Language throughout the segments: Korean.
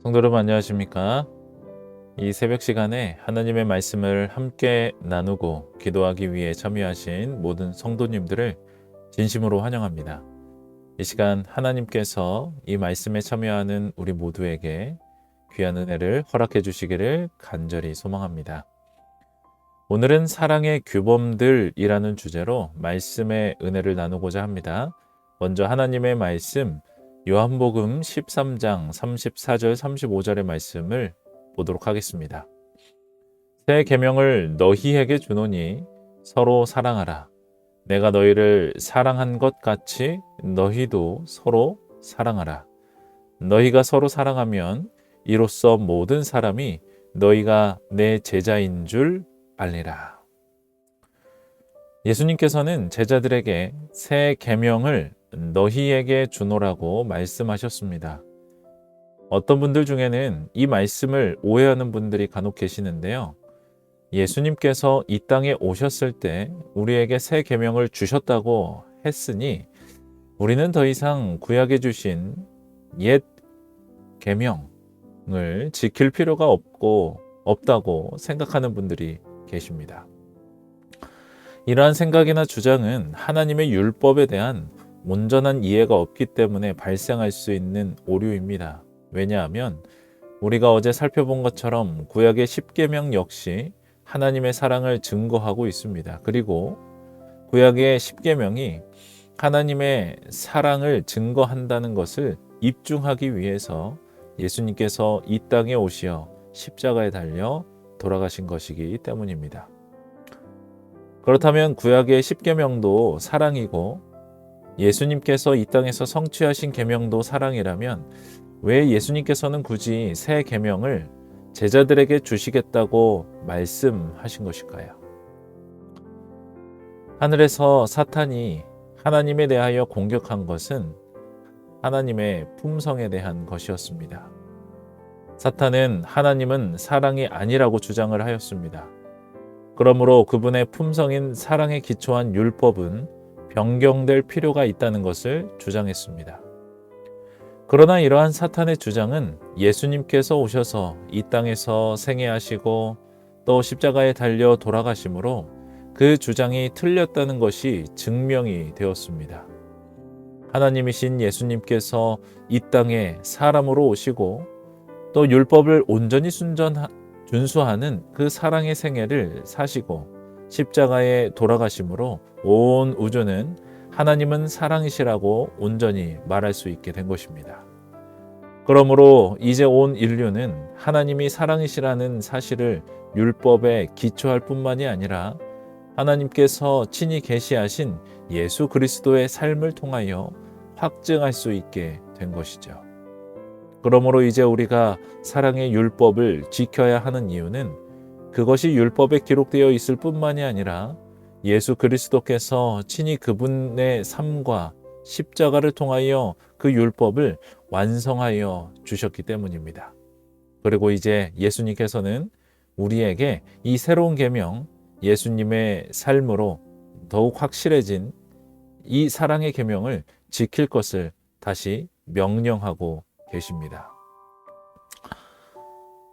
성도 여러분 안녕하십니까? 이 새벽 시간에 하나님의 말씀을 함께 나누고 기도하기 위해 참여하신 모든 성도님들을 진심으로 환영합니다. 이 시간 하나님께서 이 말씀에 참여하는 우리 모두에게 귀한 은혜를 허락해 주시기를 간절히 소망합니다. 오늘은 사랑의 규범들이라는 주제로 말씀의 은혜를 나누고자 합니다. 먼저 하나님의 말씀 요한복음 13장 34절 35절의 말씀을 보도록 하겠습니다. 새 계명을 너희에게 주노니 서로 사랑하라. 내가 너희를 사랑한 것 같이 너희도 서로 사랑하라. 너희가 서로 사랑하면 이로써 모든 사람이 너희가 내 제자인 줄 알리라. 예수님께서는 제자들에게 새 계명을 너희에게 주노라고 말씀하셨습니다. 어떤 분들 중에는 이 말씀을 오해하는 분들이 간혹 계시는데요. 예수님께서 이 땅에 오셨을 때 우리에게 새 계명을 주셨다고 했으니 우리는 더 이상 구약에 주신 옛 계명을 지킬 필요가 없다고 생각하는 분들이 계십니다. 이러한 생각이나 주장은 하나님의 율법에 대한 온전한 이해가 없기 때문에 발생할 수 있는 오류입니다. 왜냐하면 우리가 어제 살펴본 것처럼 구약의 10계명 역시 하나님의 사랑을 증거하고 있습니다. 그리고 구약의 10계명이 하나님의 사랑을 증거한다는 것을 입증하기 위해서 예수님께서 이 땅에 오시어 십자가에 달려 돌아가신 것이기 때문입니다. 그렇다면 구약의 10계명도 사랑이고 예수님께서 이 땅에서 성취하신 계명도 사랑이라면 왜 예수님께서는 굳이 새 계명을 제자들에게 주시겠다고 말씀하신 것일까요? 하늘에서 사탄이 하나님에 대하여 공격한 것은 하나님의 품성에 대한 것이었습니다. 사탄은 하나님은 사랑이 아니라고 주장을 하였습니다. 그러므로 그분의 품성인 사랑에 기초한 율법은 변경될 필요가 있다는 것을 주장했습니다. 그러나 이러한 사탄의 주장은 예수님께서 오셔서 이 땅에서 생애하시고 또 십자가에 달려 돌아가심으로 그 주장이 틀렸다는 것이 증명이 되었습니다. 하나님이신 예수님께서 이 땅에 사람으로 오시고 또 율법을 온전히 준수하는 그 사랑의 생애를 사시고 십자가에 돌아가심으로 온 우주는 하나님은 사랑이시라고 온전히 말할 수 있게 된 것입니다. 그러므로 이제 온 인류는 하나님이 사랑이시라는 사실을 율법에 기초할 뿐만이 아니라 하나님께서 친히 계시하신 예수 그리스도의 삶을 통하여 확증할 수 있게 된 것이죠. 그러므로 이제 우리가 사랑의 율법을 지켜야 하는 이유는 그것이 율법에 기록되어 있을 뿐만이 아니라 예수 그리스도께서 친히 그분의 삶과 십자가를 통하여 그 율법을 완성하여 주셨기 때문입니다. 그리고 이제 예수님께서는 우리에게 이 새로운 계명, 예수님의 삶으로 더욱 확실해진 이 사랑의 계명을 지킬 것을 다시 명령하고 계십니다.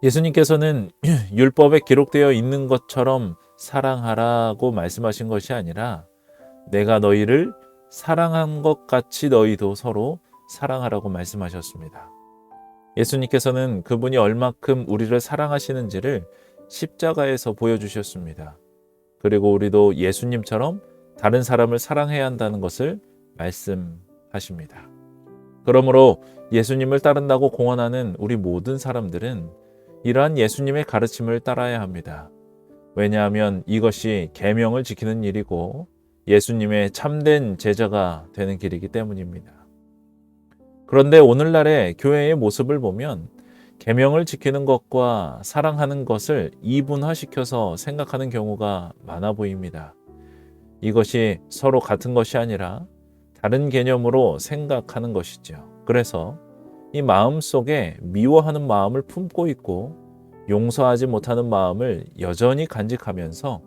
예수님께서는 율법에 기록되어 있는 것처럼 사랑하라고 말씀하신 것이 아니라 내가 너희를 사랑한 것 같이 너희도 서로 사랑하라고 말씀하셨습니다. 예수님께서는 그분이 얼마큼 우리를 사랑하시는지를 십자가에서 보여주셨습니다. 그리고 우리도 예수님처럼 다른 사람을 사랑해야 한다는 것을 말씀하십니다. 그러므로 예수님을 따른다고 공언하는 우리 모든 사람들은 이러한 예수님의 가르침을 따라야 합니다. 왜냐하면 이것이 계명을 지키는 일이고 예수님의 참된 제자가 되는 길이기 때문입니다. 그런데 오늘날의 교회의 모습을 보면 계명을 지키는 것과 사랑하는 것을 이분화시켜서 생각하는 경우가 많아 보입니다. 이것이 서로 같은 것이 아니라 다른 개념으로 생각하는 것이죠. 그래서 이 마음 속에 미워하는 마음을 품고 있고 용서하지 못하는 마음을 여전히 간직하면서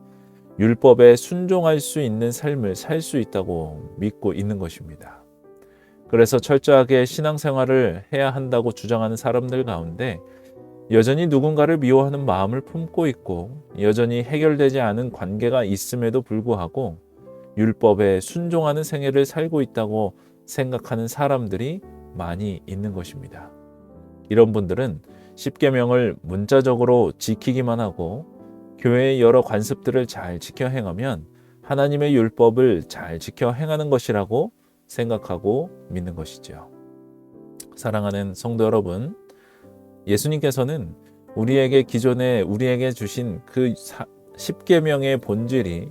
율법에 순종할 수 있는 삶을 살 수 있다고 믿고 있는 것입니다. 그래서 철저하게 신앙생활을 해야 한다고 주장하는 사람들 가운데 여전히 누군가를 미워하는 마음을 품고 있고 여전히 해결되지 않은 관계가 있음에도 불구하고 율법에 순종하는 생애를 살고 있다고 생각하는 사람들이 많이 있는 것입니다. 이런 분들은 십계명을 문자적으로 지키기만 하고 교회의 여러 관습들을 잘 지켜 행하면 하나님의 율법을 잘 지켜 행하는 것이라고 생각하고 믿는 것이죠. 사랑하는 성도 여러분, 예수님께서는 기존에 우리에게 주신 그 십계명의 본질이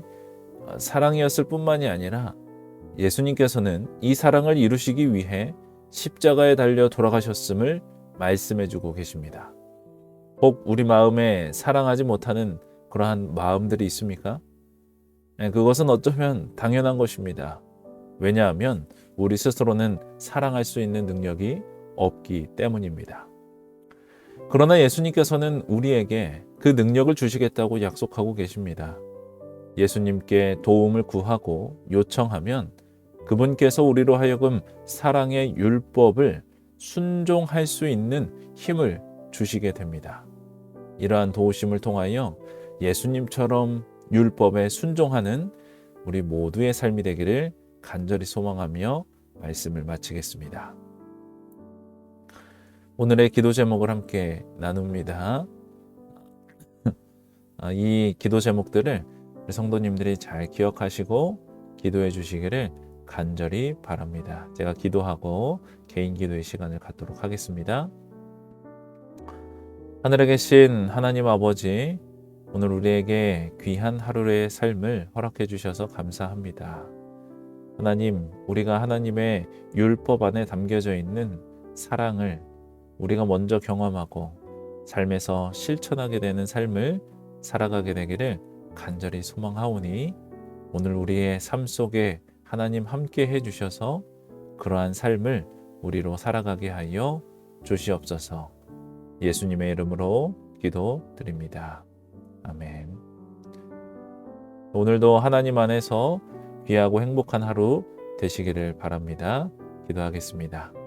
사랑이었을 뿐만이 아니라 예수님께서는 이 사랑을 이루시기 위해 십자가에 달려 돌아가셨음을 말씀해주고 계십니다. 혹 우리 마음에 사랑하지 못하는 그러한 마음들이 있습니까? 그것은 어쩌면 당연한 것입니다. 왜냐하면 우리 스스로는 사랑할 수 있는 능력이 없기 때문입니다. 그러나 예수님께서는 우리에게 그 능력을 주시겠다고 약속하고 계십니다. 예수님께 도움을 구하고 요청하면 그분께서 우리로 하여금 사랑의 율법을 순종할 수 있는 힘을 주시게 됩니다. 이러한 도우심을 통하여 예수님처럼 율법에 순종하는 우리 모두의 삶이 되기를 간절히 소망하며 말씀을 마치겠습니다. 오늘의 기도 제목을 함께 나눕니다. 이 기도 제목들을 우리 성도님들이 잘 기억하시고 기도해 주시기를 간절히 바랍니다. 제가 기도하고 개인 기도의 시간을 갖도록 하겠습니다. 하늘에 계신 하나님 아버지, 오늘 우리에게 귀한 하루의 삶을 허락해 주셔서 감사합니다. 하나님, 우리가 하나님의 율법 안에 담겨져 있는 사랑을 우리가 먼저 경험하고 삶에서 실천하게 되는 삶을 살아가게 되기를 간절히 소망하오니 오늘 우리의 삶 속에 하나님 함께 해주셔서 그러한 삶을 우리로 살아가게 하여 주시옵소서. 예수님의 이름으로 기도드립니다. 아멘. 오늘도 하나님 안에서 귀하고 행복한 하루 되시기를 바랍니다. 기도하겠습니다.